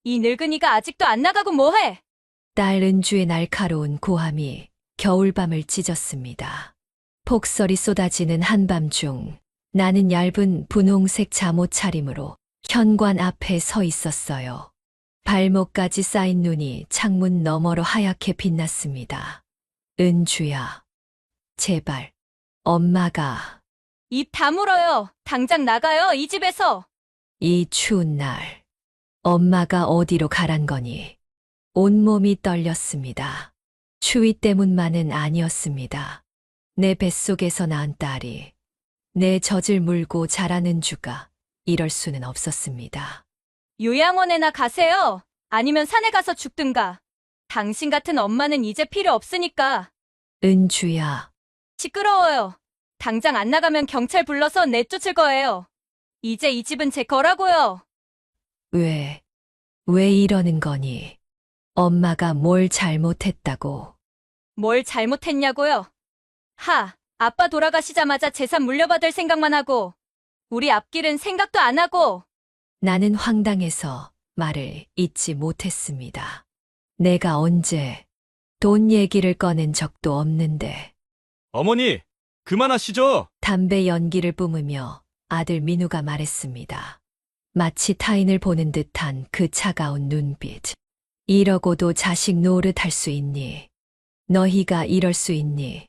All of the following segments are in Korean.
이 늙은이가 아직도 안 나가고 뭐해? 딸 은주의 날카로운 고함이 겨울밤을 찢었습니다. 폭설이 쏟아지는 한밤중 나는 얇은 분홍색 잠옷 차림으로 현관 앞에 서 있었어요. 발목까지 쌓인 눈이 창문 너머로 하얗게 빛났습니다. 은주야, 제발, 엄마가 입 다물어요. 당장 나가요, 이 집에서. 이 추운 날, 엄마가 어디로 가란 거니? 온몸이 떨렸습니다. 추위 때문만은 아니었습니다. 내 뱃속에서 낳은 딸이 내 젖을 물고 자라는 주가 이럴 수는 없었습니다. 요양원에나 가세요. 아니면 산에 가서 죽든가. 당신 같은 엄마는 이제 필요 없으니까. 은주야, 시끄러워요. 당장 안 나가면 경찰 불러서 내쫓을 거예요. 이제 이 집은 제 거라고요. 왜 이러는 거니? 엄마가 뭘 잘못했다고? 뭘 잘못했냐고요? 아빠 돌아가시자마자 재산 물려받을 생각만 하고, 우리 앞길은 생각도 안 하고, 나는 황당해서 말을 잇지 못했습니다. 내가 언제 돈 얘기를 꺼낸 적도 없는데. 어머니, 그만하시죠. 담배 연기를 뿜으며 아들 민우가 말했습니다. 마치 타인을 보는 듯한 그 차가운 눈빛. 이러고도 자식 노릇할 수 있니? 너희가 이럴 수 있니?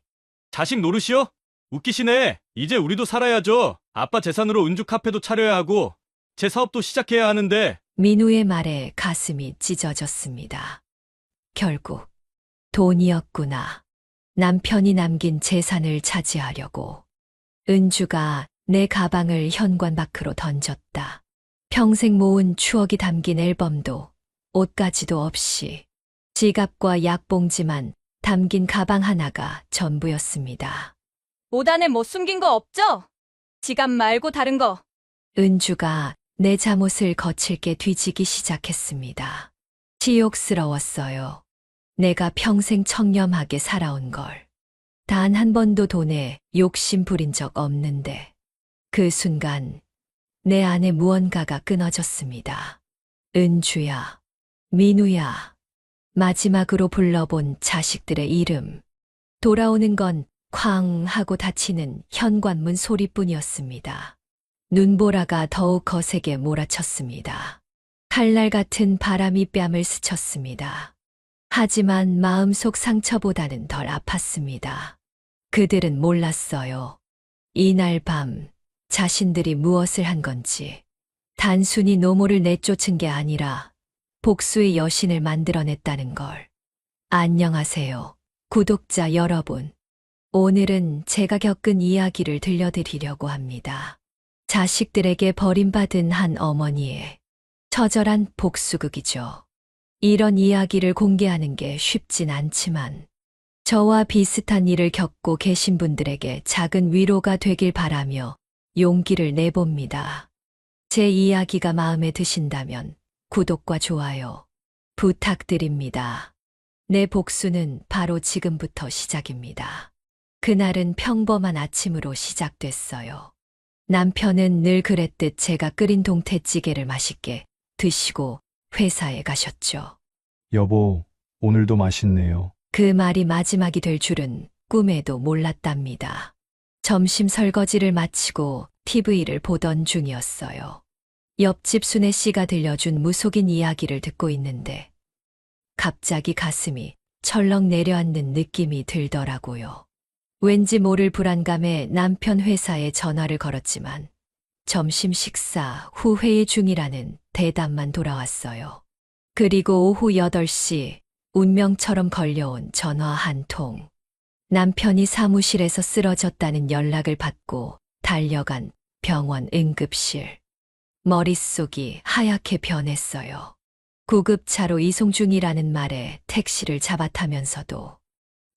자식 노릇이요? 웃기시네. 이제 우리도 살아야죠. 아빠 재산으로 은주 카페도 차려야 하고 제 사업도 시작해야 하는데. 민우의 말에 가슴이 찢어졌습니다. 결국 돈이었구나. 남편이 남긴 재산을 차지하려고. 은주가 내 가방을 현관 밖으로 던졌다. 평생 모은 추억이 담긴 앨범도 옷가지도 없이 지갑과 약봉지만 담긴 가방 하나가 전부였습니다. 옷 안에 뭐 숨긴 거 없죠? 지갑 말고 다른 거. 은주가 내 잠옷을 거칠게 뒤지기 시작했습니다. 치욕스러웠어요. 내가 평생 청렴하게 살아온 걸. 단 한 번도 돈에 욕심 부린 적 없는데. 그 순간 내 안에 무언가가 끊어졌습니다. 은주야, 민우야, 마지막으로 불러본 자식들의 이름. 돌아오는 건 쾅 하고 닫히는 현관문 소리뿐이었습니다. 눈보라가 더욱 거세게 몰아쳤습니다. 칼날 같은 바람이 뺨을 스쳤습니다. 하지만 마음속 상처보다는 덜 아팠습니다. 그들은 몰랐어요. 이날 밤 자신들이 무엇을 한 건지. 단순히 노모를 내쫓은 게 아니라 복수의 여신을 만들어냈다는 걸. 안녕하세요, 구독자 여러분. 오늘은 제가 겪은 이야기를 들려드리려고 합니다. 자식들에게 버림받은 한 어머니의 처절한 복수극이죠. 이런 이야기를 공개하는 게 쉽진 않지만 저와 비슷한 일을 겪고 계신 분들에게 작은 위로가 되길 바라며 용기를 내봅니다. 제 이야기가 마음에 드신다면 구독과 좋아요 부탁드립니다. 내 복수는 바로 지금부터 시작입니다. 그날은 평범한 아침으로 시작됐어요. 남편은 늘 그랬듯 제가 끓인 동태찌개를 맛있게 드시고 회사에 가셨죠. 여보, 오늘도 맛있네요. 그 말이 마지막이 될 줄은 꿈에도 몰랐답니다. 점심 설거지를 마치고 TV를 보던 중이었어요. 옆집 순애 씨가 들려준 무속인 이야기를 듣고 있는데 갑자기 가슴이 철렁 내려앉는 느낌이 들더라고요. 왠지 모를 불안감에 남편 회사에 전화를 걸었지만 점심 식사 후 회의 중이라는 대답만 돌아왔어요. 그리고 오후 8시 운명처럼 걸려온 전화 한 통. 남편이 사무실에서 쓰러졌다는 연락을 받고 달려간 병원 응급실. 머릿속이 하얗게 변했어요. 구급차로 이송 중이라는 말에 택시를 잡아타면서도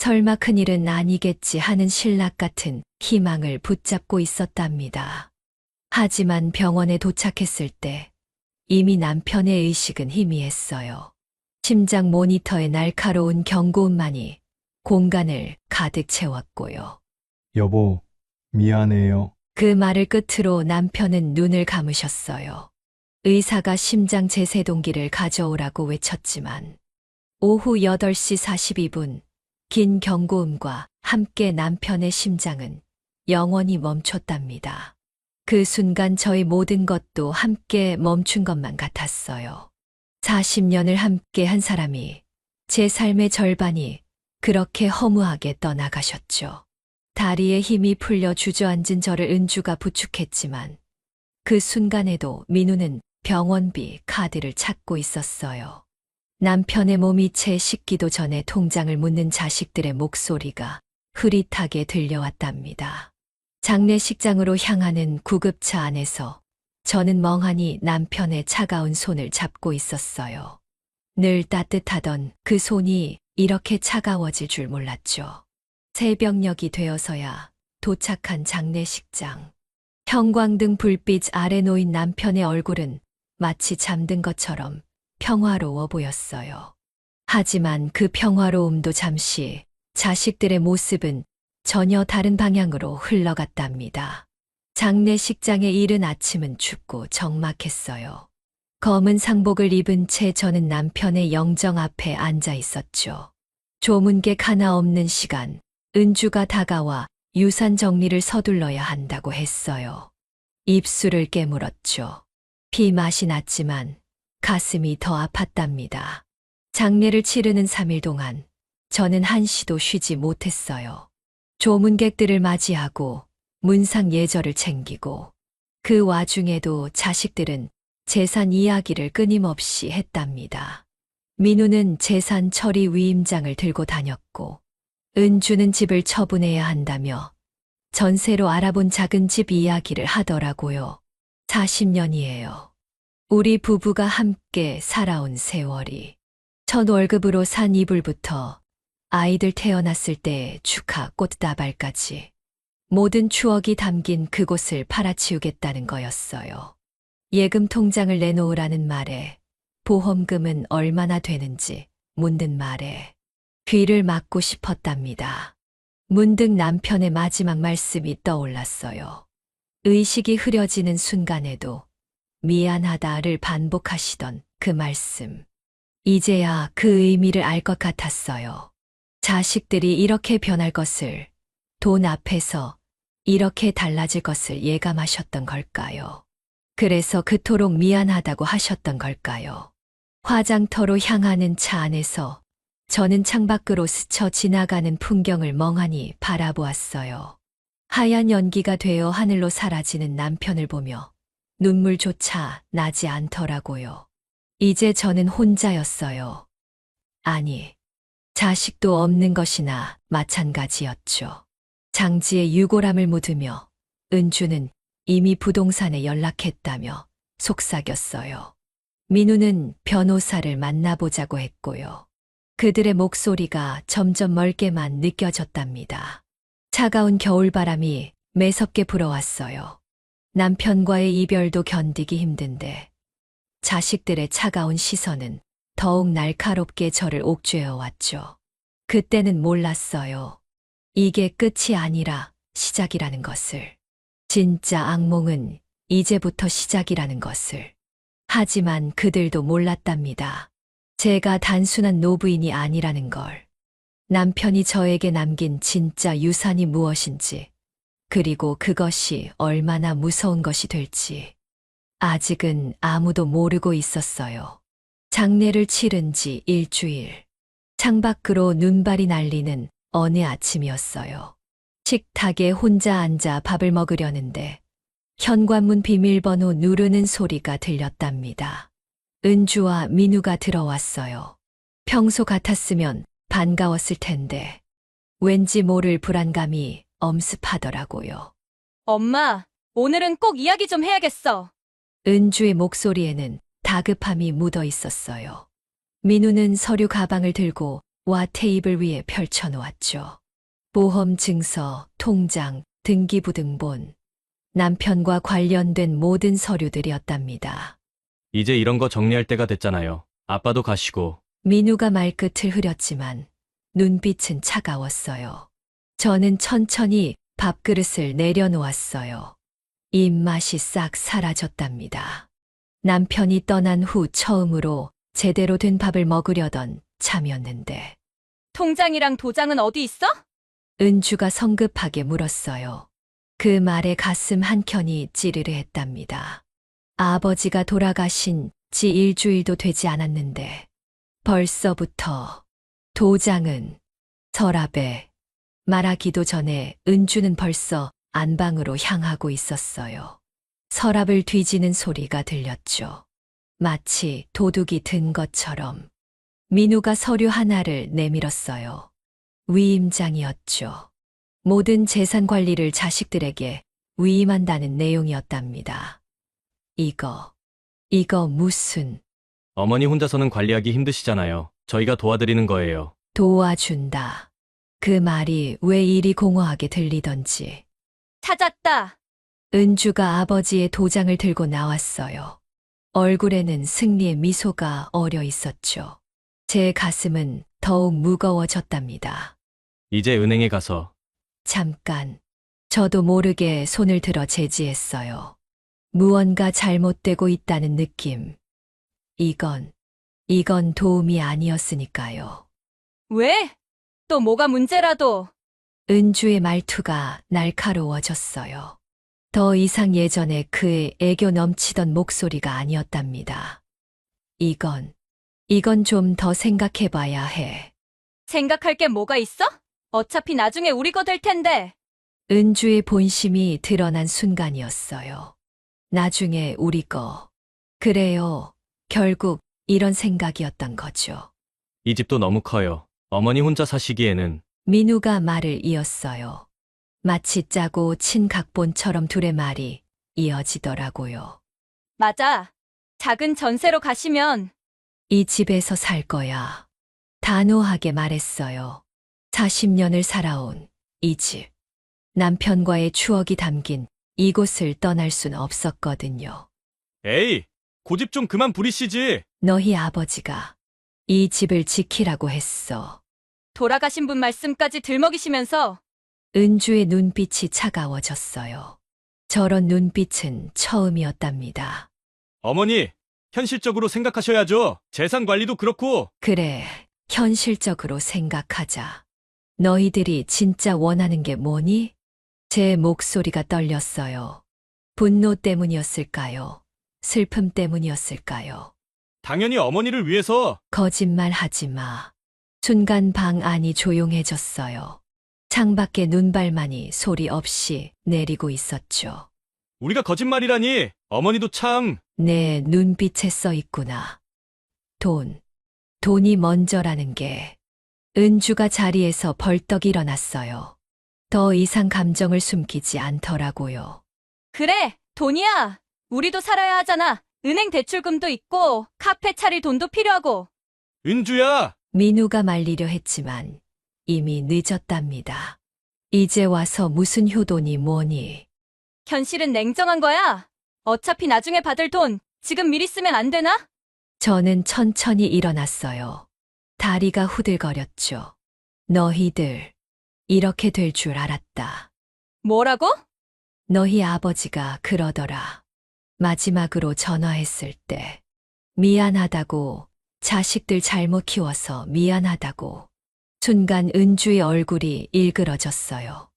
설마 큰일은 아니겠지 하는 신락 같은 희망을 붙잡고 있었답니다. 하지만 병원에 도착했을 때 이미 남편의 의식은 희미했어요. 심장 모니터의 날카로운 경고음만이 공간을 가득 채웠고요. 여보, 미안해요. 그 말을 끝으로 남편은 눈을 감으셨어요. 의사가 심장 제세동기를 가져오라고 외쳤지만 오후 8시 42분 긴 경고음과 함께 남편의 심장은 영원히 멈췄답니다. 그 순간 저희 모든 것도 함께 멈춘 것만 같았어요. 40년을 함께 한 사람이 제 삶의 절반이 그렇게 허무하게 떠나가셨죠. 다리에 힘이 풀려 주저앉은 저를 은주가 부축했지만 그 순간에도 민우는 병원비 카드를 찾고 있었어요. 남편의 몸이 채 식기도 전에 통장을 묻는 자식들의 목소리가 흐릿하게 들려왔답니다. 장례식장으로 향하는 구급차 안에서 저는 멍하니 남편의 차가운 손을 잡고 있었어요. 늘 따뜻하던 그 손이 이렇게 차가워질 줄 몰랐죠. 새벽녘이 되어서야 도착한 장례식장. 형광등 불빛 아래 놓인 남편의 얼굴은 마치 잠든 것처럼 평화로워 보였어요. 하지만 그 평화로움도 잠시 자식들의 모습은 전혀 다른 방향으로 흘러갔답니다. 장례식장의 이른 아침은 춥고 적막했어요. 검은 상복을 입은 채 저는 남편의 영정 앞에 앉아 있었죠. 조문객 하나 없는 시간, 은주가 다가와 유산 정리를 서둘러야 한다고 했어요. 입술을 깨물었죠. 피 맛이 났지만 가슴이 더 아팠답니다. 장례를 치르는 3일 동안 저는 한시도 쉬지 못했어요. 조문객들을 맞이하고 문상 예절을 챙기고 그 와중에도 자식들은 재산 이야기를 끊임없이 했답니다. 민우는 재산 처리 위임장을 들고 다녔고 은주는 집을 처분해야 한다며 전세로 알아본 작은 집 이야기를 하더라고요. 40년이에요. 우리 부부가 함께 살아온 세월이. 첫 월급으로 산 이불부터 아이들 태어났을 때의 축하 꽃다발까지 모든 추억이 담긴 그곳을 팔아치우겠다는 거였어요. 예금 통장을 내놓으라는 말에 보험금은 얼마나 되는지 묻는 말에 귀를 막고 싶었답니다. 문득 남편의 마지막 말씀이 떠올랐어요. 의식이 흐려지는 순간에도 미안하다를 반복하시던 그 말씀. 이제야 그 의미를 알 것 같았어요. 자식들이 이렇게 변할 것을, 돈 앞에서 이렇게 달라질 것을 예감하셨던 걸까요? 그래서 그토록 미안하다고 하셨던 걸까요? 화장터로 향하는 차 안에서 저는 창밖으로 스쳐 지나가는 풍경을 멍하니 바라보았어요. 하얀 연기가 되어 하늘로 사라지는 남편을 보며 눈물조차 나지 않더라고요. 이제 저는 혼자였어요. 아니, 자식도 없는 것이나 마찬가지였죠. 장지에 유골함을 묻으며 은주는 이미 부동산에 연락했다며 속삭였어요. 민우는 변호사를 만나보자고 했고요. 그들의 목소리가 점점 멀게만 느껴졌답니다. 차가운 겨울바람이 매섭게 불어왔어요. 남편과의 이별도 견디기 힘든데 자식들의 차가운 시선은 더욱 날카롭게 저를 옥죄어 왔죠. 그때는 몰랐어요. 이게 끝이 아니라 시작이라는 것을. 진짜 악몽은 이제부터 시작이라는 것을. 하지만 그들도 몰랐답니다. 제가 단순한 노부인이 아니라는 걸. 남편이 저에게 남긴 진짜 유산이 무엇인지, 그리고 그것이 얼마나 무서운 것이 될지. 아직은 아무도 모르고 있었어요. 장례를 치른 지 일주일. 창밖으로 눈발이 날리는 어느 아침이었어요. 식탁에 혼자 앉아 밥을 먹으려는데 현관문 비밀번호 누르는 소리가 들렸답니다. 은주와 민우가 들어왔어요. 평소 같았으면 반가웠을 텐데 왠지 모를 불안감이 엄습하더라고요. 엄마, 오늘은 꼭 이야기 좀 해야겠어. 은주의 목소리에는 다급함이 묻어 있었어요. 민우는 서류 가방을 들고 와 테이블 위에 펼쳐놓았죠. 보험 증서, 통장, 등기부등본, 남편과 관련된 모든 서류들이었답니다. 이제 이런 거 정리할 때가 됐잖아요. 아빠도 가시고. 민우가 말끝을 흐렸지만 눈빛은 차가웠어요. 저는 천천히 밥그릇을 내려놓았어요. 입맛이 싹 사라졌답니다. 남편이 떠난 후 처음으로 제대로 된 밥을 먹으려던 참이었는데 통장이랑 도장은 어디 있어? 은주가 성급하게 물었어요. 그 말에 가슴 한켠이 찌르르 했답니다. 아버지가 돌아가신 지 일주일도 되지 않았는데 벌써부터 도장은 서랍에 말하기도 전에 은주는 벌써 안방으로 향하고 있었어요. 서랍을 뒤지는 소리가 들렸죠. 마치 도둑이 든 것처럼 민우가 서류 하나를 내밀었어요. 위임장이었죠. 모든 재산 관리를 자식들에게 위임한다는 내용이었답니다. 이거 무슨 어머니 혼자서는 관리하기 힘드시잖아요. 저희가 도와드리는 거예요. 도와준다. 그 말이 왜 이리 공허하게 들리던지. 찾았다. 은주가 아버지의 도장을 들고 나왔어요. 얼굴에는 승리의 미소가 어려 있었죠. 제 가슴은 더욱 무거워졌답니다. 이제 은행에 가서 잠깐. 저도 모르게 손을 들어 제지했어요. 무언가 잘못되고 있다는 느낌. 이건 도움이 아니었으니까요. 왜? 또 뭐가 문제라도. 은주의 말투가 날카로워졌어요. 더 이상 예전에 그의 애교 넘치던 목소리가 아니었답니다. 이건 좀 더 생각해봐야 해. 생각할 게 뭐가 있어? 어차피 나중에 우리 거 될 텐데. 은주의 본심이 드러난 순간이었어요. 나중에 우리 거. 그래요. 결국 이런 생각이었던 거죠. 이 집도 너무 커요. 어머니 혼자 사시기에는. 민우가 말을 이었어요. 마치 짜고 친 각본처럼 둘의 말이 이어지더라고요. 맞아. 작은 전세로 가시면 이 집에서 살 거야. 단호하게 말했어요. 40년을 살아온 이 집. 남편과의 추억이 담긴 이곳을 떠날 순 없었거든요. 에이, 고집 좀 그만 부리시지. 너희 아버지가 이 집을 지키라고 했어. 돌아가신 분 말씀까지 들먹이시면서 은주의 눈빛이 차가워졌어요. 저런 눈빛은 처음이었답니다. 어머니, 현실적으로 생각하셔야죠. 재산 관리도 그렇고. 그래, 현실적으로 생각하자. 너희들이 진짜 원하는 게 뭐니? 제 목소리가 떨렸어요. 분노 때문이었을까요? 슬픔 때문이었을까요? 당연히 어머니를 위해서. 거짓말 하지 마. 순간 방 안이 조용해졌어요. 창밖에 눈발만이 소리 없이 내리고 있었죠. 우리가 거짓말이라니. 어머니도 참. 내 눈빛에 써 있구나. 돈이 먼저라는 게. 은주가 자리에서 벌떡 일어났어요. 더 이상 감정을 숨기지 않더라고요. 그래, 돈이야. 우리도 살아야 하잖아. 은행 대출금도 있고 카페 차릴 돈도 필요하고. 은주야. 민우가 말리려 했지만 이미 늦었답니다. 이제 와서 무슨 효도니 뭐니. 현실은 냉정한 거야. 어차피 나중에 받을 돈 지금 미리 쓰면 안 되나? 저는 천천히 일어났어요. 다리가 후들거렸죠. 너희들 이렇게 될 줄 알았다. 뭐라고? 너희 아버지가 그러더라. 마지막으로 전화했을 때 미안하다고, 자식들 잘못 키워서 미안하다고. 순간 은주의 얼굴이 일그러졌어요.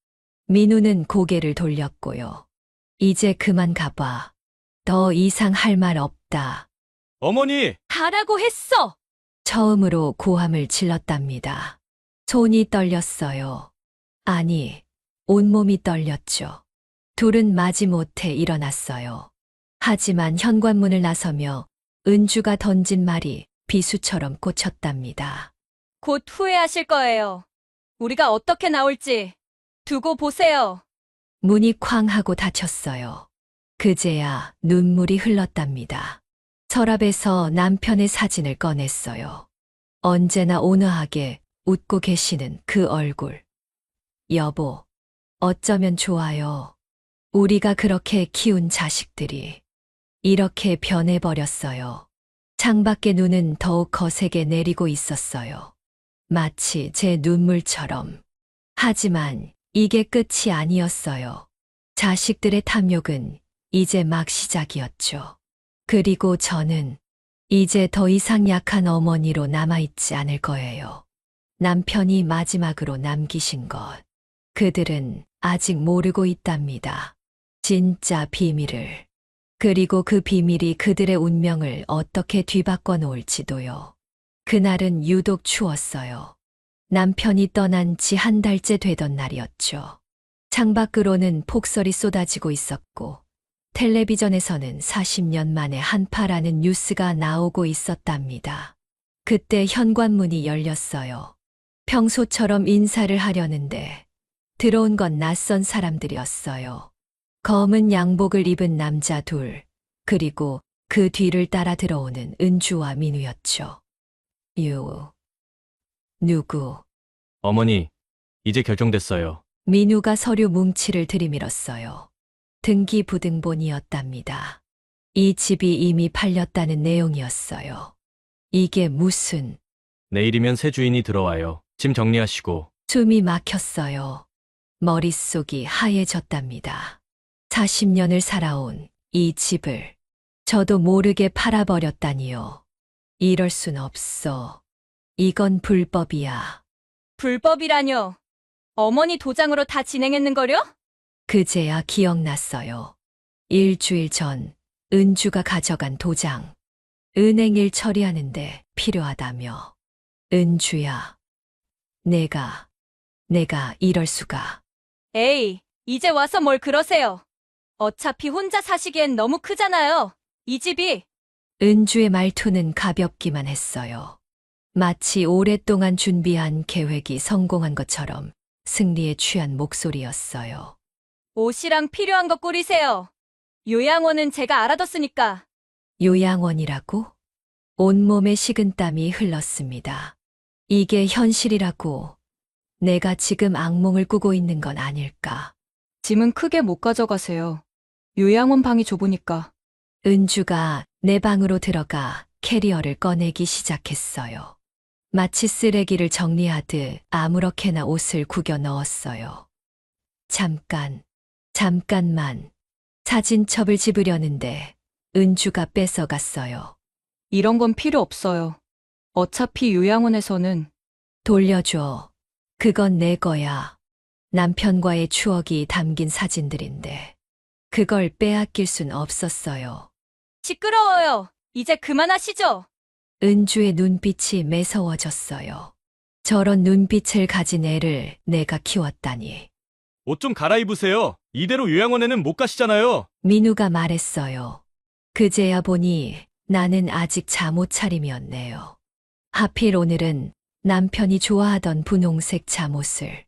민우는 고개를 돌렸고요. 이제 그만 가봐. 더 이상 할 말 없다. 어머니. 가라고 했어. 처음으로 고함을 질렀답니다. 손이 떨렸어요. 아니, 온몸이 떨렸죠. 둘은 마지못해 일어났어요. 하지만 현관문을 나서며 은주가 던진 말이 비수처럼 꽂혔답니다. 곧 후회하실 거예요. 우리가 어떻게 나올지 두고 보세요. 문이 쾅 하고 닫혔어요. 그제야 눈물이 흘렀답니다. 서랍에서 남편의 사진을 꺼냈어요. 언제나 온화하게 웃고 계시는 그 얼굴. 여보, 어쩌면 좋아요. 우리가 그렇게 키운 자식들이 이렇게 변해버렸어요. 창밖의 눈은 더욱 거세게 내리고 있었어요. 마치 제 눈물처럼. 하지만 이게 끝이 아니었어요. 자식들의 탐욕은 이제 막 시작이었죠. 그리고 저는 이제 더 이상 약한 어머니로 남아있지 않을 거예요. 남편이 마지막으로 남기신 것. 그들은 아직 모르고 있답니다. 진짜 비밀을. 그리고 그 비밀이 그들의 운명을 어떻게 뒤바꿔 놓을지도요. 그날은 유독 추웠어요. 남편이 떠난 지 한 달째 되던 날이었죠. 창밖으로는 폭설이 쏟아지고 있었고, 텔레비전에서는 40년 만에 한파라는 뉴스가 나오고 있었답니다. 그때 현관문이 열렸어요. 평소처럼 인사를 하려는데 들어온 건 낯선 사람들이었어요. 검은 양복을 입은 남자 둘, 그리고 그 뒤를 따라 들어오는 은주와 민우였죠. 누구? 어머니, 이제 결정됐어요. 민우가 서류 뭉치를 들이밀었어요. 등기부등본이었답니다. 이 집이 이미 팔렸다는 내용이었어요. 이게 무슨... 내일이면 새 주인이 들어와요. 짐 정리하시고. 숨이 막혔어요. 머릿속이 하얘졌답니다. 40년을 살아온 이 집을 저도 모르게 팔아버렸다니요. 이럴 순 없어. 이건 불법이야. 불법이라뇨. 어머니 도장으로 다 진행했는걸요? 그제야 기억났어요. 일주일 전 은주가 가져간 도장. 은행일 처리하는데 필요하다며. 은주야. 내가 이럴 수가. 에이, 이제 와서 뭘 그러세요. 어차피 혼자 사시기엔 너무 크잖아요. 이 집이. 은주의 말투는 가볍기만 했어요. 마치 오랫동안 준비한 계획이 성공한 것처럼 승리에 취한 목소리였어요. 옷이랑 필요한 거 꾸리세요. 요양원은 제가 알아뒀으니까. 요양원이라고? 온몸에 식은땀이 흘렀습니다. 이게 현실이라고. 내가 지금 악몽을 꾸고 있는 건 아닐까. 짐은 크게 못 가져가세요. 요양원 방이 좁으니까. 은주가 내 방으로 들어가 캐리어를 꺼내기 시작했어요. 마치 쓰레기를 정리하듯 아무렇게나 옷을 구겨 넣었어요. 잠깐만. 사진첩을 집으려는데 은주가 뺏어갔어요. 이런 건 필요 없어요. 어차피 요양원에서는. 돌려줘. 그건 내 거야. 남편과의 추억이 담긴 사진들인데 그걸 빼앗길 순 없었어요. 시끄러워요. 이제 그만하시죠. 은주의 눈빛이 매서워졌어요. 저런 눈빛을 가진 애를 내가 키웠다니. 옷 좀 갈아입으세요. 이대로 요양원에는 못 가시잖아요. 민우가 말했어요. 그제야 보니 나는 아직 잠옷 차림이었네요. 하필 오늘은 남편이 좋아하던 분홍색 잠옷을.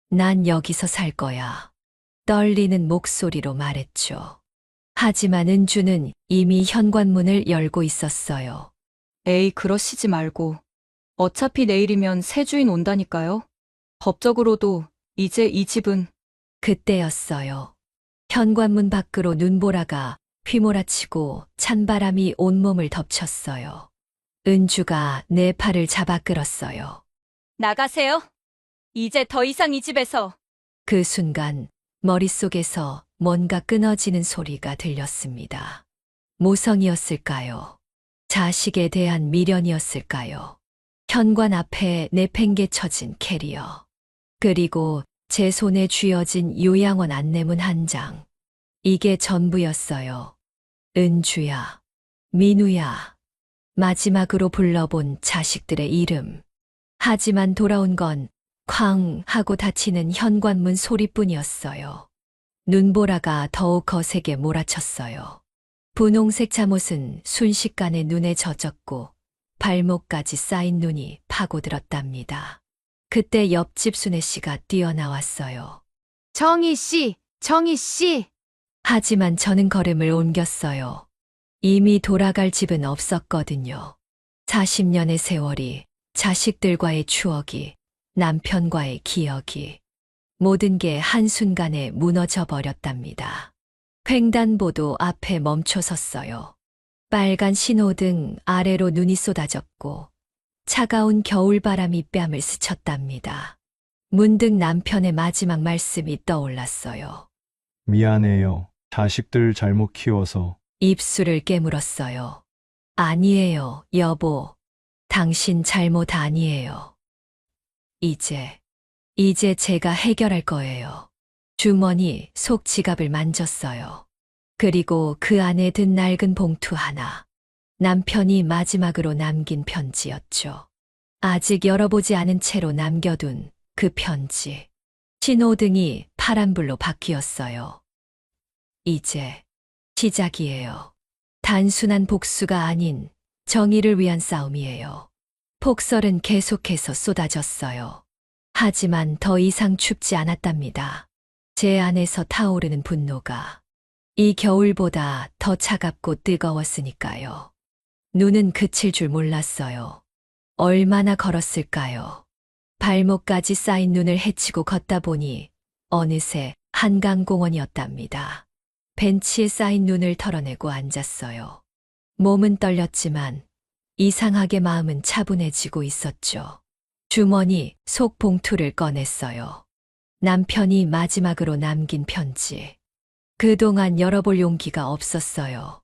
난 여기서 살 거야. 떨리는 목소리로 말했죠. 하지만 은주는 이미 현관문을 열고 있었어요. 에이, 그러시지 말고. 어차피 내일이면 새 주인 온다니까요. 법적으로도 이제 이 집은. 그때였어요. 현관문 밖으로 눈보라가 휘몰아치고 찬바람이 온몸을 덮쳤어요. 은주가 내 팔을 잡아 끌었어요. 나가세요. 이제 더 이상 이 집에서. 그 순간 머릿속에서 뭔가 끊어지는 소리가 들렸습니다. 모성이었을까요? 자식에 대한 미련이었을까요? 현관 앞에 내팽개쳐진 캐리어. 그리고 제 손에 쥐어진 요양원 안내문 한 장. 이게 전부였어요. 은주야, 민우야. 마지막으로 불러본 자식들의 이름. 하지만 돌아온 건 쾅 하고 닫히는 현관문 소리뿐이었어요. 눈보라가 더욱 거세게 몰아쳤어요. 분홍색 잠옷은 순식간에 눈에 젖었고 발목까지 쌓인 눈이 파고들었답니다. 그때 옆집 순애 씨가 뛰어나왔어요. 정희 씨. 하지만 저는 걸음을 옮겼어요. 이미 돌아갈 집은 없었거든요. 40년의 세월이, 자식들과의 추억이, 남편과의 기억이, 모든 게 한순간에 무너져 버렸답니다. 횡단보도 앞에 멈춰 섰어요. 빨간 신호등 아래로 눈이 쏟아졌고 차가운 겨울바람이 뺨을 스쳤답니다. 문득 남편의 마지막 말씀이 떠올랐어요. 미안해요. 자식들 잘못 키워서 입술을 깨물었어요. 아니에요, 여보. 당신 잘못 아니에요. 이제 제가 해결할 거예요. 주머니 속 지갑을 만졌어요. 그리고 그 안에 든 낡은 봉투 하나. 남편이 마지막으로 남긴 편지였죠. 아직 열어보지 않은 채로 남겨둔 그 편지. 신호등이 파란불로 바뀌었어요. 이제 시작이에요. 단순한 복수가 아닌 정의를 위한 싸움이에요. 폭설은 계속해서 쏟아졌어요. 하지만 더 이상 춥지 않았답니다. 제 안에서 타오르는 분노가 이 겨울보다 더 차갑고 뜨거웠으니까요. 눈은 그칠 줄 몰랐어요. 얼마나 걸었을까요? 발목까지 쌓인 눈을 헤치고 걷다 보니 어느새 한강공원이었답니다. 벤치에 쌓인 눈을 털어내고 앉았어요. 몸은 떨렸지만 이상하게 마음은 차분해지고 있었죠. 주머니 속 봉투를 꺼냈어요. 남편이 마지막으로 남긴 편지. 그동안 열어볼 용기가 없었어요.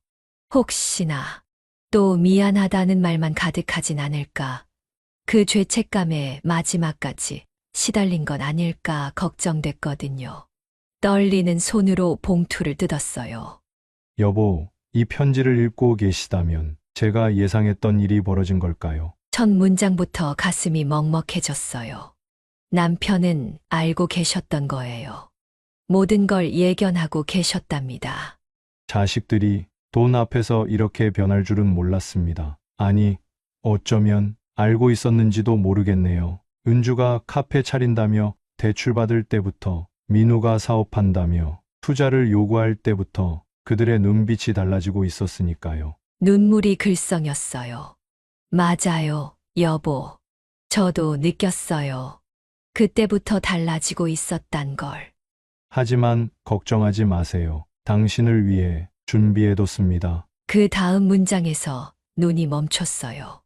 혹시나 또 미안하다는 말만 가득하진 않을까. 그 죄책감에 마지막까지 시달린 건 아닐까 걱정됐거든요. 떨리는 손으로 봉투를 뜯었어요. 여보, 이 편지를 읽고 계시다면 제가 예상했던 일이 벌어진 걸까요? 첫 문장부터 가슴이 먹먹해졌어요. 남편은 알고 계셨던 거예요. 모든 걸 예견하고 계셨답니다. 자식들이 돈 앞에서 이렇게 변할 줄은 몰랐습니다. 아니, 어쩌면 알고 있었는지도 모르겠네요. 은주가 카페 차린다며 대출받을 때부터, 민우가 사업한다며 투자를 요구할 때부터 그들의 눈빛이 달라지고 있었으니까요. 눈물이 글썽였어요. 맞아요, 여보. 저도 느꼈어요. 그때부터 달라지고 있었단 걸. 하지만 걱정하지 마세요. 당신을 위해 준비해뒀습니다. 그 다음 문장에서 눈이 멈췄어요.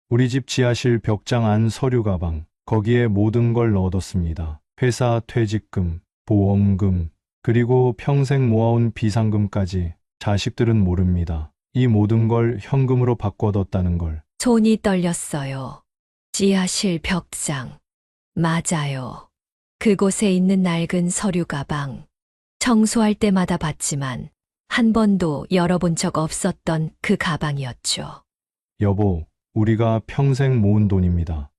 우리 집 지하실 벽장 안 서류 가방, 거기에 모든 걸 넣어뒀습니다. 회사 퇴직금, 보험금, 그리고 평생 모아온 비상금까지. 자식들은 모릅니다. 이 모든 걸 현금으로 바꿔뒀다는 걸. 손이 떨렸어요. 지하실 벽장. 맞아요. 그곳에 있는 낡은 서류 가방. 청소할 때마다 봤지만 한 번도 열어본 적 없었던 그 가방이었죠. 여보, 우리가 평생 모은 돈입니다.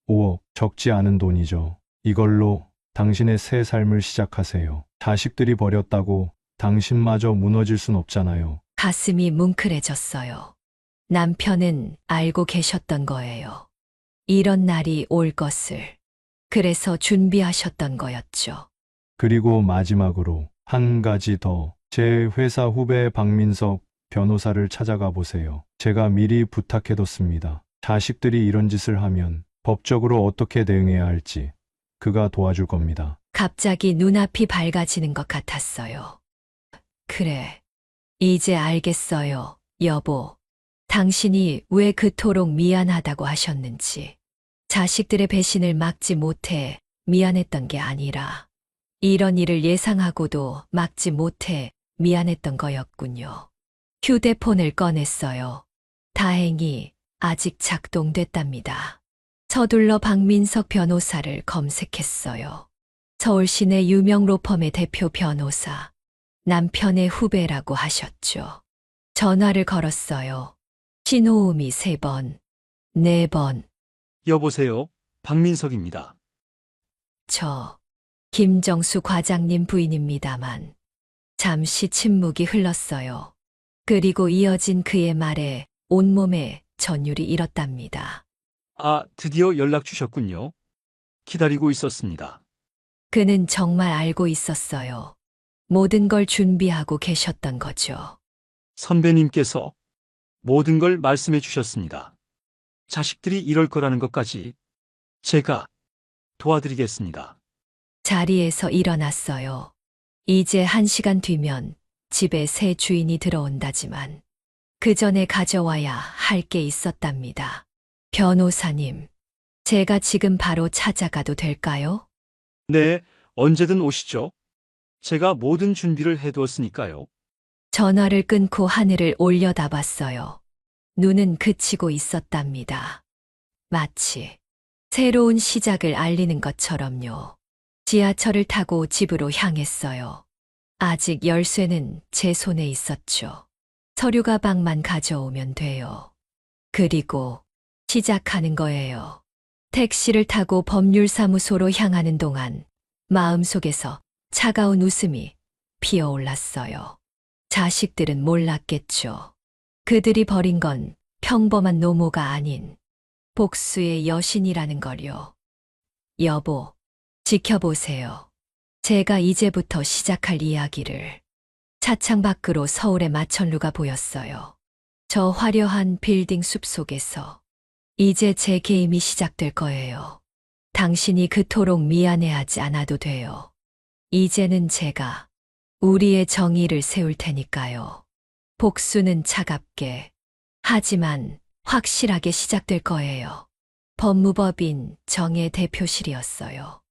5억, 적지 않은 돈이죠. 이걸로 당신의 새 삶을 시작하세요. 자식들이 버렸다고 당신마저 무너질 순 없잖아요. 가슴이 뭉클해졌어요. 남편은 알고 계셨던 거예요. 이런 날이 올 것을. 그래서 준비하셨던 거였죠. 그리고 마지막으로 한 가지 더. 제 회사 후배 박민석 변호사를 찾아가 보세요. 제가 미리 부탁해뒀습니다. 자식들이 이런 짓을 하면 법적으로 어떻게 대응해야 할지 그가 도와줄 겁니다. 갑자기 눈앞이 밝아지는 것 같았어요. 그래. 이제 알겠어요, 여보. 당신이 왜 그토록 미안하다고 하셨는지. 자식들의 배신을 막지 못해 미안했던 게 아니라 이런 일을 예상하고도 막지 못해 미안했던 거였군요. 휴대폰을 꺼냈어요. 다행히 아직 작동됐답니다. 서둘러 박민석 변호사를 검색했어요. 서울 시내 유명 로펌의 대표 변호사. 남편의 후배라고 하셨죠. 전화를 걸었어요. 신호음이 3번, 4번. 여보세요, 박민석입니다. 저 김정수 과장님 부인입니다만 잠시 침묵이 흘렀어요. 그리고 이어진 그의 말에 온몸에 전율이 일었답니다. 아, 드디어 연락 주셨군요. 기다리고 있었습니다. 그는 정말 알고 있었어요. 모든 걸 준비하고 계셨던 거죠. 선배님께서 모든 걸 말씀해 주셨습니다. 자식들이 이럴 거라는 것까지 제가 도와드리겠습니다. 자리에서 일어났어요. 이제 1시간 뒤면 집에 새 주인이 들어온다지만 그 전에 가져와야 할 게 있었답니다. 변호사님, 제가 지금 바로 찾아가도 될까요? 네, 언제든 오시죠. 제가 모든 준비를 해두었으니까요. 전화를 끊고 하늘을 올려다봤어요. 눈은 그치고 있었답니다. 마치 새로운 시작을 알리는 것처럼요. 지하철을 타고 집으로 향했어요. 아직 열쇠는 제 손에 있었죠. 서류 가방만 가져오면 돼요. 그리고 시작하는 거예요. 택시를 타고 법률사무소로 향하는 동안 마음속에서 차가운 웃음이 피어올랐어요. 자식들은 몰랐겠죠. 그들이 버린 건 평범한 노모가 아닌 복수의 여신이라는 걸요. 여보, 지켜보세요. 제가 이제부터 시작할 이야기를. 차창 밖으로 서울의 마천루가 보였어요. 저 화려한 빌딩 숲속에서 이제 제 게임이 시작될 거예요. 당신이 그토록 미안해하지 않아도 돼요. 이제는 제가 우리의 정의를 세울 테니까요. 복수는 차갑게, 하지만 확실하게 시작될 거예요. 법무법인 정의 대표실이었어요.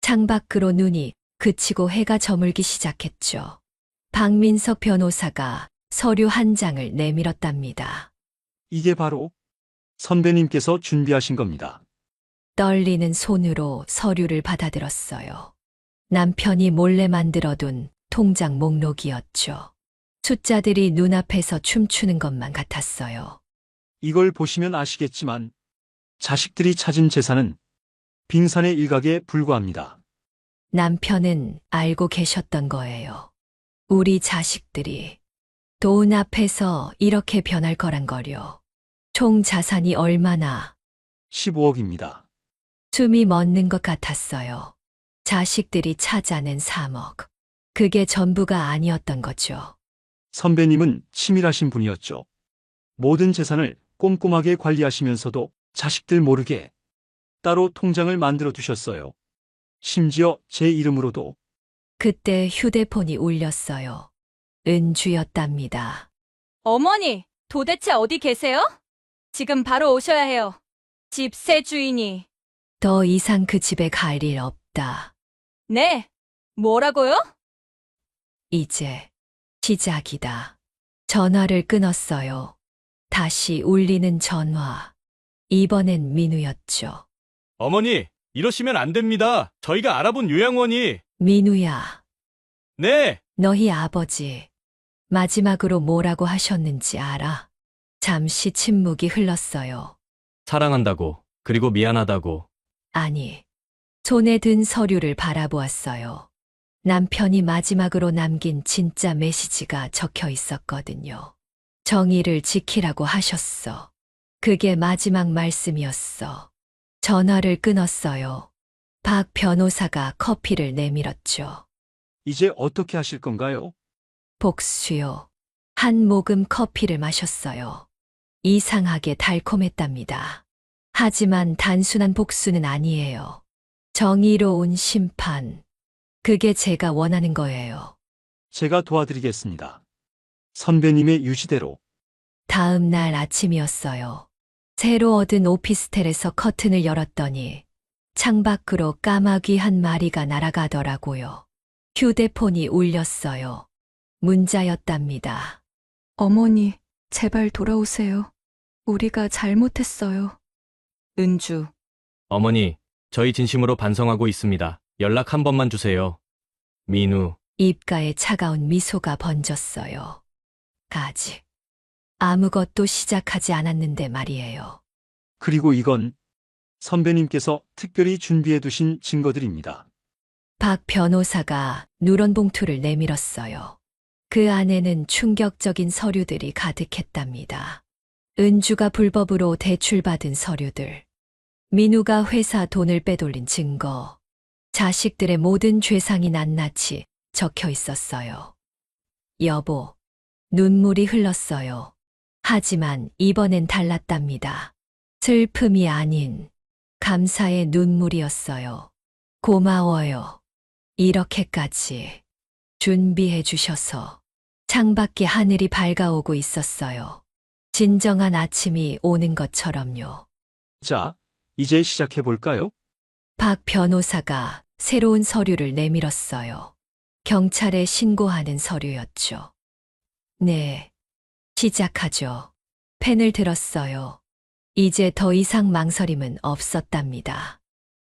창밖으로 눈이 그치고 해가 저물기 시작했죠. 박민석 변호사가 서류 한 장을 내밀었답니다. 이게 바로 선배님께서 준비하신 겁니다. 떨리는 손으로 서류를 받아들었어요. 남편이 몰래 만들어둔 통장 목록이었죠. 숫자들이 눈앞에서 춤추는 것만 같았어요. 이걸 보시면 아시겠지만 자식들이 찾은 재산은 빙산의 일각에 불과합니다. 남편은 알고 계셨던 거예요. 우리 자식들이 돈 앞에서 이렇게 변할 거란 거요. 총 자산이 얼마나 15억입니다. 숨이 멎는 것 같았어요. 자식들이 찾아낸 3억. 그게 전부가 아니었던 거죠. 선배님은 치밀하신 분이었죠. 모든 재산을 꼼꼼하게 관리하시면서도 자식들 모르게 따로 통장을 만들어 두셨어요. 심지어 제 이름으로도. 그때 휴대폰이 울렸어요. 은주였답니다. 어머니, 도대체 어디 계세요? 지금 바로 오셔야 해요. 집세 주인이. 더 이상 그 집에 갈 일 없다. 네, 뭐라고요? 이제 시작이다. 전화를 끊었어요. 다시 울리는 전화. 이번엔 민우였죠. 어머니, 이러시면 안 됩니다. 저희가 알아본 요양원이. 민우야, 네, 너희 아버지 마지막으로 뭐라고 하셨는지 알아? 잠시 침묵이 흘렀어요. 사랑한다고, 그리고 미안하다고. 아니, 손에 든 서류를 바라보았어요. 남편이 마지막으로 남긴 진짜 메시지가 적혀 있었거든요. 정의를 지키라고 하셨어. 그게 마지막 말씀이었어. 전화를 끊었어요. 박 변호사가 커피를 내밀었죠. 이제 어떻게 하실 건가요? 복수요. 한 모금 커피를 마셨어요. 이상하게 달콤했답니다. 하지만 단순한 복수는 아니에요. 정의로운 심판. 그게 제가 원하는 거예요. 제가 도와드리겠습니다. 선배님의 유지대로. 다음 날 아침이었어요. 새로 얻은 오피스텔에서 커튼을 열었더니 창밖으로 까마귀 한 마리가 날아가더라고요. 휴대폰이 울렸어요. 문자였답니다. 어머니, 제발 돌아오세요. 우리가 잘못했어요. 은주. 어머니, 저희 진심으로 반성하고 있습니다. 연락 한 번만 주세요. 민우. 입가에 차가운 미소가 번졌어요. 아직 아무것도 시작하지 않았는데 말이에요. 그리고 이건 선배님께서 특별히 준비해 두신 증거들입니다. 박 변호사가 누런 봉투를 내밀었어요. 그 안에는 충격적인 서류들이 가득했답니다. 은주가 불법으로 대출받은 서류들, 민우가 회사 돈을 빼돌린 증거, 자식들의 모든 죄상이 낱낱이 적혀 있었어요. 여보, 눈물이 흘렀어요. 하지만 이번엔 달랐답니다. 슬픔이 아닌 감사의 눈물이었어요. 고마워요. 이렇게까지 준비해 주셔서. 창밖에 하늘이 밝아오고 있었어요. 진정한 아침이 오는 것처럼요. 자, 이제 시작해 볼까요? 박 변호사가 새로운 서류를 내밀었어요. 경찰에 신고하는 서류였죠. 네. 시작하죠. 펜을 들었어요. 이제 더 이상 망설임은 없었답니다.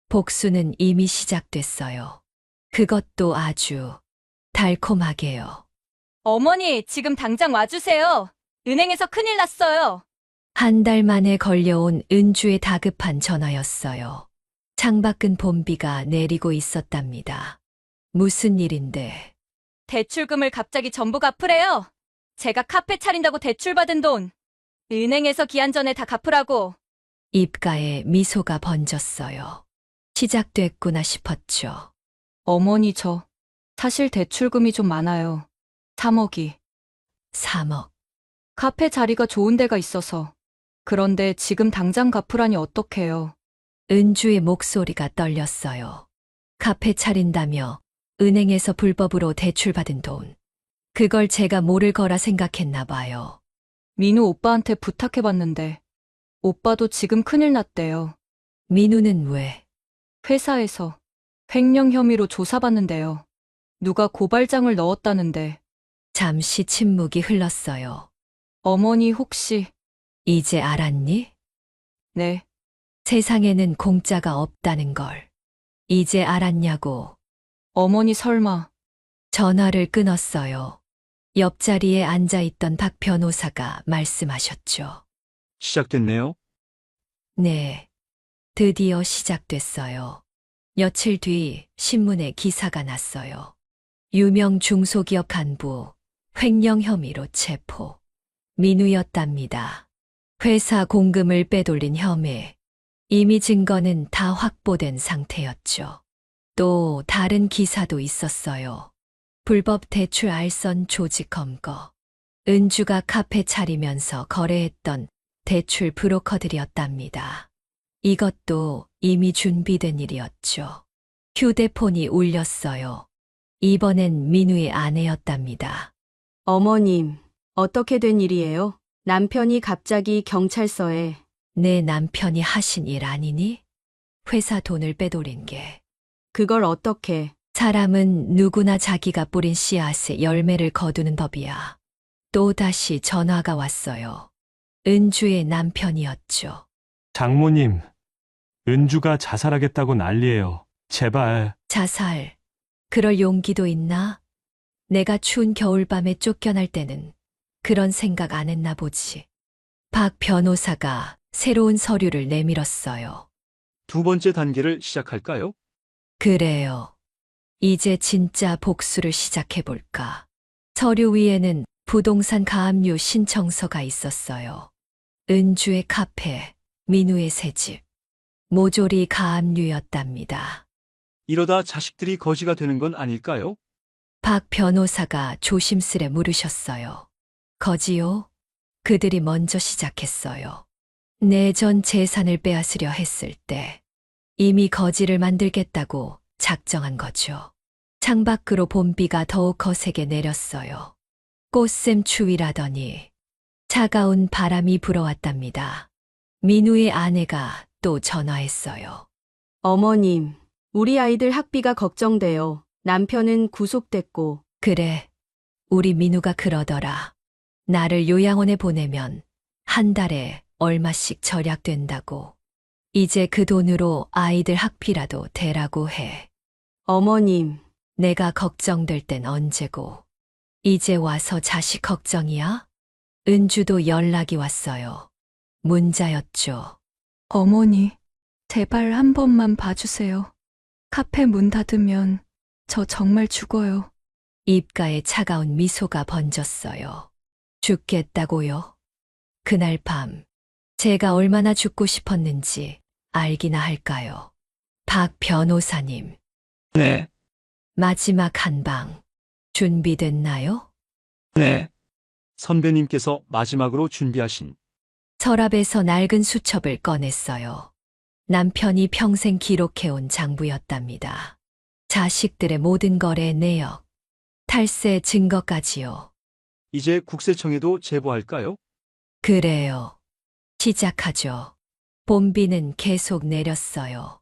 복수는 이미 시작됐어요. 그것도 아주 달콤하게요. 어머니, 지금 당장 와주세요. 은행에서 큰일 났어요. 한 달 만에 걸려온 은주의 다급한 전화였어요. 창밖은 봄비가 내리고 있었답니다. 무슨 일인데? 대출금을 갑자기 전부 갚으래요. 제가 카페 차린다고 대출받은 돈. 은행에서 기한 전에 다 갚으라고. 입가에 미소가 번졌어요. 시작됐구나 싶었죠. 어머니, 저 사실 대출금이 좀 많아요. 3억이. 3억. 카페 자리가 좋은 데가 있어서. 그런데 지금 당장 갚으라니 어떡해요. 은주의 목소리가 떨렸어요. 카페 차린다며 은행에서 불법으로 대출받은 돈. 그걸 제가 모를 거라 생각했나 봐요. 민우 오빠한테 부탁해봤는데 오빠도 지금 큰일 났대요. 민우는 왜? 회사에서 횡령 혐의로 조사받는데요. 누가 고발장을 넣었다는데. 잠시 침묵이 흘렀어요. 어머니 혹시. 이제 알았니? 네. 세상에는 공짜가 없다는 걸. 이제 알았냐고. 어머니 설마. 전화를 끊었어요. 옆자리에 앉아있던 박 변호사가 말씀하셨죠. 시작됐네요. 네. 드디어 시작됐어요. 며칠 뒤 신문에 기사가 났어요. 유명 중소기업 간부 횡령 혐의로 체포. 민우였답니다. 회사 공금을 빼돌린 혐의. 이미 증거는 다 확보된 상태였죠. 또 다른 기사도 있었어요. 불법 대출 알선 조직 검거. 은주가 카페 차리면서 거래했던 대출 브로커들이었답니다. 이것도 이미 준비된 일이었죠. 휴대폰이 울렸어요. 이번엔 민우의 아내였답니다. 어머님, 어떻게 된 일이에요? 남편이 갑자기 경찰서에. 내 남편이 하신 일 아니니? 회사 돈을 빼돌린 게. 그걸 어떻게? 사람은 누구나 자기가 뿌린 씨앗에 열매를 거두는 법이야. 또다시 전화가 왔어요. 은주의 남편이었죠. 장모님, 은주가 자살하겠다고 난리예요. 제발. 자살. 그럴 용기도 있나? 내가 추운 겨울밤에 쫓겨날 때는 그런 생각 안 했나 보지. 박 변호사가 새로운 서류를 내밀었어요. 두 번째 단계를 시작할까요? 그래요. 이제 진짜 복수를 시작해볼까. 서류 위에는 부동산 가압류 신청서가 있었어요. 은주의 카페, 민우의 새집. 모조리 가압류였답니다. 이러다 자식들이 거지가 되는 건 아닐까요? 박 변호사가 조심스레 물으셨어요. 거지요? 그들이 먼저 시작했어요. 내 전 재산을 빼앗으려 했을 때 이미 거지를 만들겠다고 작정한 거죠. 창밖으로 봄비가 더욱 거세게 내렸어요. 꽃샘 추위라더니 차가운 바람이 불어왔답니다. 민우의 아내가 또 전화했어요. 어머님, 우리 아이들 학비가 걱정돼요. 남편은 구속됐고. 그래, 우리 민우가 그러더라. 나를 요양원에 보내면 한 달에 얼마씩 절약된다고. 이제 그 돈으로 아이들 학비라도 대라고 해. 어머님, 내가 걱정될 땐 언제고. 이제 와서 자식 걱정이야? 은주도 연락이 왔어요. 문자였죠. 어머니, 제발 한 번만 봐주세요. 카페 문 닫으면 저 정말 죽어요. 입가에 차가운 미소가 번졌어요. 죽겠다고요? 그날 밤, 제가 얼마나 죽고 싶었는지 알기나 할까요? 박 변호사님, 네, 마지막 한 방, 준비됐나요? 네. 선배님께서 마지막으로 준비하신 서랍에서 낡은 수첩을 꺼냈어요. 남편이 평생 기록해온 장부였답니다. 자식들의 모든 거래 내역, 탈세 증거까지요. 이제 국세청에도 제보할까요? 그래요. 시작하죠. 봄비는 계속 내렸어요.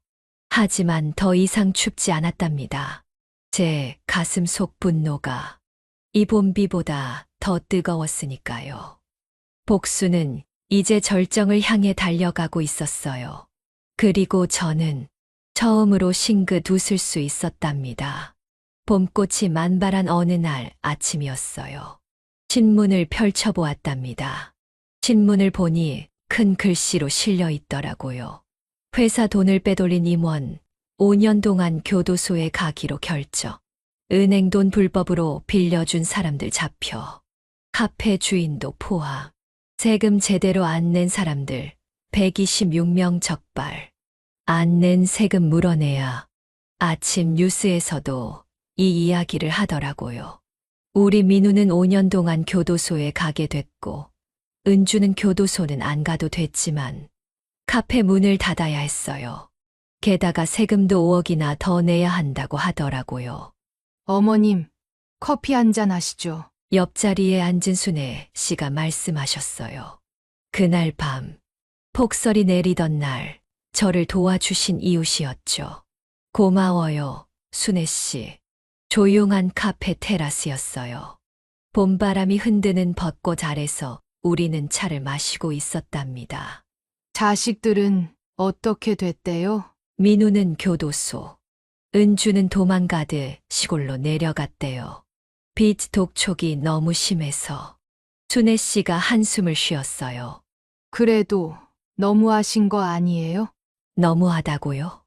하지만 더 이상 춥지 않았답니다. 제 가슴 속 분노가 이 봄비보다 더 뜨거웠으니까요. 복수는 이제 절정을 향해 달려가고 있었어요. 그리고 저는 처음으로 싱긋 웃을 수 있었답니다. 봄꽃이 만발한 어느 날 아침이었어요. 신문을 펼쳐보았답니다. 신문을 보니 큰 글씨로 실려 있더라고요. 회사 돈을 빼돌린 임원, 5년 동안 교도소에 가기로 결정. 은행 돈 불법으로 빌려준 사람들 잡혀. 카페 주인도 포함. 세금 제대로 안 낸 사람들 126명 적발. 안 낸 세금 물어내야. 아침 뉴스에서도 이 이야기를 하더라고요. 우리 민우는 5년 동안 교도소에 가게 됐고, 은주는 교도소는 안 가도 됐지만, 카페 문을 닫아야 했어요. 게다가 세금도 5억이나 더 내야 한다고 하더라고요. 어머님, 커피 한잔 하시죠. 옆자리에 앉은 순애 씨가 말씀하셨어요. 그날 밤, 폭설이 내리던 날, 저를 도와주신 이웃이었죠. 고마워요, 순애 씨. 조용한 카페 테라스였어요. 봄바람이 흔드는 벚꽃 아래서 우리는 차를 마시고 있었답니다. 자식들은 어떻게 됐대요? 민우는 교도소, 은주는 도망가듯 시골로 내려갔대요. 빚 독촉이 너무 심해서 순애 씨가 한숨을 쉬었어요. 그래도 너무하신 거 아니에요? 너무하다고요?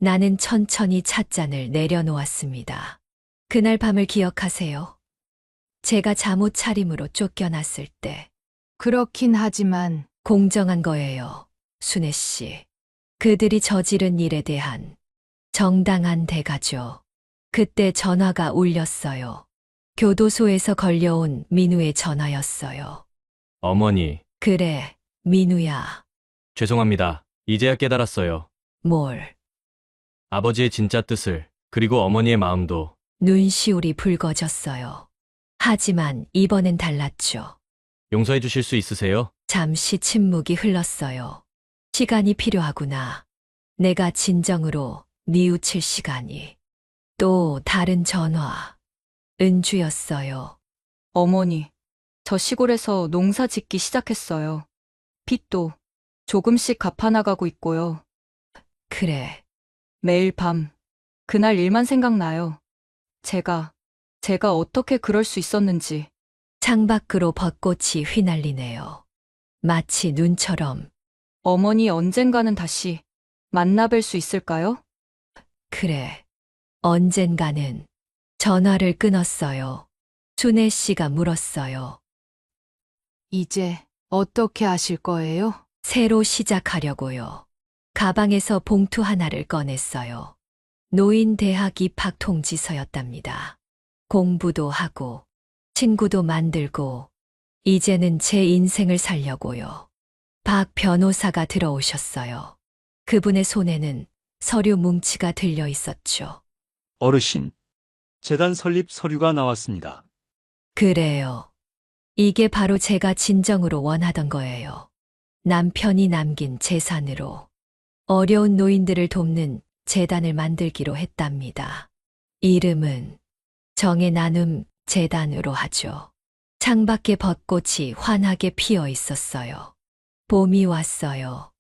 나는 천천히 찻잔을 내려놓았습니다. 그날 밤을 기억하세요? 제가 잠옷 차림으로 쫓겨났을 때 그렇긴 하지만 공정한 거예요, 순애 씨. 그들이 저지른 일에 대한 정당한 대가죠. 그때 전화가 울렸어요. 교도소에서 걸려온 민우의 전화였어요. 어머니, 그래, 민우야. 죄송합니다. 이제야 깨달았어요. 뭘. 아버지의 진짜 뜻을, 그리고 어머니의 마음도. 눈시울이 붉어졌어요. 하지만 이번엔 달랐죠. 용서해 주실 수 있으세요? 잠시 침묵이 흘렀어요. 시간이 필요하구나. 내가 진정으로 뉘우칠 시간이. 또 다른 전화. 은주였어요. 어머니, 저 시골에서 농사 짓기 시작했어요. 빚도 조금씩 갚아나가고 있고요. 그래. 매일 밤, 그날 일만 생각나요. 제가 어떻게 그럴 수 있었는지. 창밖으로 벚꽃이 휘날리네요. 마치 눈처럼. 어머니 언젠가는 다시 만나뵐 수 있을까요? 그래. 언젠가는 전화를 끊었어요. 순애 씨가 물었어요. 이제 어떻게 하실 거예요? 새로 시작하려고요. 가방에서 봉투 하나를 꺼냈어요. 노인 대학 입학 통지서였답니다. 공부도 하고, 친구도 만들고, 이제는 제 인생을 살려고요. 박 변호사가 들어오셨어요. 그분의 손에는 서류 뭉치가 들려 있었죠. 어르신, 재단 설립 서류가 나왔습니다. 그래요. 이게 바로 제가 진정으로 원하던 거예요. 남편이 남긴 재산으로 어려운 노인들을 돕는 재단을 만들기로 했답니다. 이름은 정의 나눔 재단으로 하죠. 창밖에 벚꽃이 환하게 피어 있었어요. 봄이 왔어요.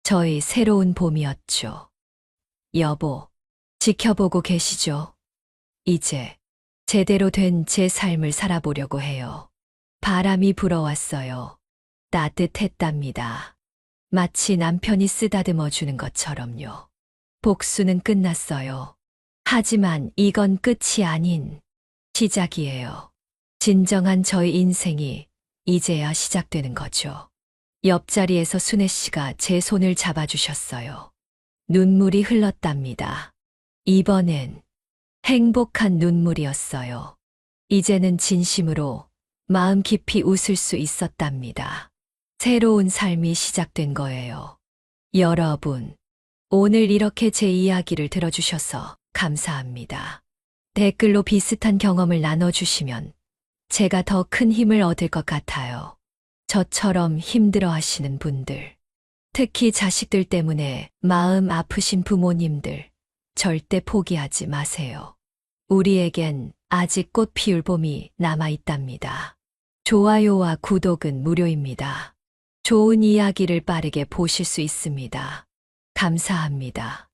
저희 새로운 봄이었죠. 여보, 지켜보고 계시죠? 이제 제대로 된 제 삶을 살아보려고 해요. 바람이 불어왔어요. 따뜻했답니다. 마치 남편이 쓰다듬어 주는 것처럼요. 복수는 끝났어요. 하지만 이건 끝이 아닌 시작이에요. 진정한 저의 인생이 이제야 시작되는 거죠. 옆자리에서 순애 씨가 제 손을 잡아주셨어요. 눈물이 흘렀답니다. 이번엔 행복한 눈물이었어요. 이제는 진심으로 마음 깊이 웃을 수 있었답니다. 새로운 삶이 시작된 거예요. 여러분, 오늘 이렇게 제 이야기를 들어주셔서 감사합니다. 댓글로 비슷한 경험을 나눠주시면 제가 더 큰 힘을 얻을 것 같아요. 저처럼 힘들어 하시는 분들, 특히 자식들 때문에 마음 아프신 부모님들, 절대 포기하지 마세요. 우리에겐 아직 꽃 피울 봄이 남아 있답니다. 좋아요와 구독은 무료입니다. 좋은 이야기를 빠르게 보실 수 있습니다. 감사합니다.